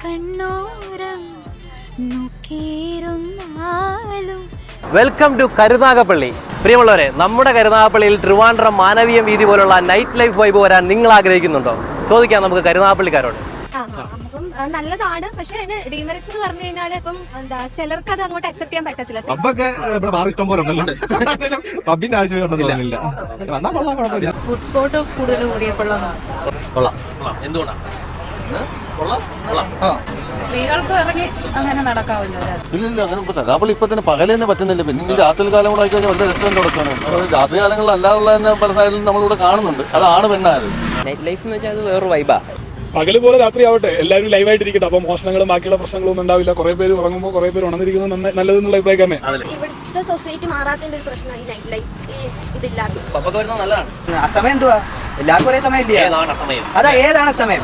കണ്ണോരം നോക്കിയിരുന്നാലും. Welcome to Karunagappally. പ്രിയമുള്ളവരെ, നമ്മുടെ കരുനാഗപ്പള്ളിയിൽ ട്രിവാൻഡ്രം മാനവീയം വീതി പോലുള്ള നൈറ്റ് ലൈഫ് വൈബ് വരാൻ നിങ്ങൾ ആഗ്രഹിക്കുന്നുണ്ടോ? ചോദിക്കാം നമുക്ക് കരുനാഗപ്പള്ളിക്കാരോട്. അപ്പം നല്ലതാണ്, പക്ഷെ അതിന് ഡീമെറിറ്റ്സ് എന്ന് പറഞ്ഞു കഴിഞ്ഞാൽ ഇപ്പം എന്താ ചിലർക്ക് അത് അങ്ങോട്ട് അക്സെപ്റ്റ് ചെയ്യാൻ പറ്റത്തില്ല. ഫുഡ് സ്പോട്ട് കൂടുതൽ കൂടിയപ്പോഴാണ് സ്ത്രീകൾക്ക് ഇറങ്ങി അങ്ങനെ നടക്കാവില്ല. ഇല്ല, അങ്ങനെ കരുനാഗപ്പള്ളി ഇപ്പൊ തന്നെ പകല് തന്നെ പറ്റുന്നില്ല. പിന്നെ രാത്രി കാലം കൂടെ ആയിക്കഴിഞ്ഞാൽ വലിയ റെസ്റ്റോറൻറ്റ് കൊടുക്കാണ്. രാത്രി കാലങ്ങളിൽ അല്ലാതുള്ള തന്നെ പല സൈഡിലും നമ്മളിവിടെ കാണുന്നുണ്ട്. അതാണ് പെണ്ണായത്. നൈറ്റ് ലൈഫ് എന്ന് വെച്ചാൽ അത് വേറൊരു വൈബാ. പകല് പോലെ രാത്രി ആവട്ടെ, എല്ലാവരും ലൈവായിട്ടിരിക്കട്ടെ. അപ്പൊ മോഷണങ്ങളും ബാക്കിയുള്ള പ്രശ്നങ്ങളൊന്നും ഉണ്ടാവില്ല. കുറെ പേര് ഉറങ്ങുമ്പോൾ കുറെ പേര് ഉണർന്നിരിക്കുന്നത് നല്ലതെന്നുള്ള അഭിപ്രായം തന്നെ. ഇവിടുത്തെ സൊസൈറ്റി മാറാത്തതിന്റെ ഒരു പ്രശ്നമായി നൈറ്റ് ലൈഫ് ഇതില്ലാതെ. സമയം എന്തുവാ? എല്ലാവർക്കും ഒരേ സമയം ഇല്ല. അതാ ഏതാണ് സമയം?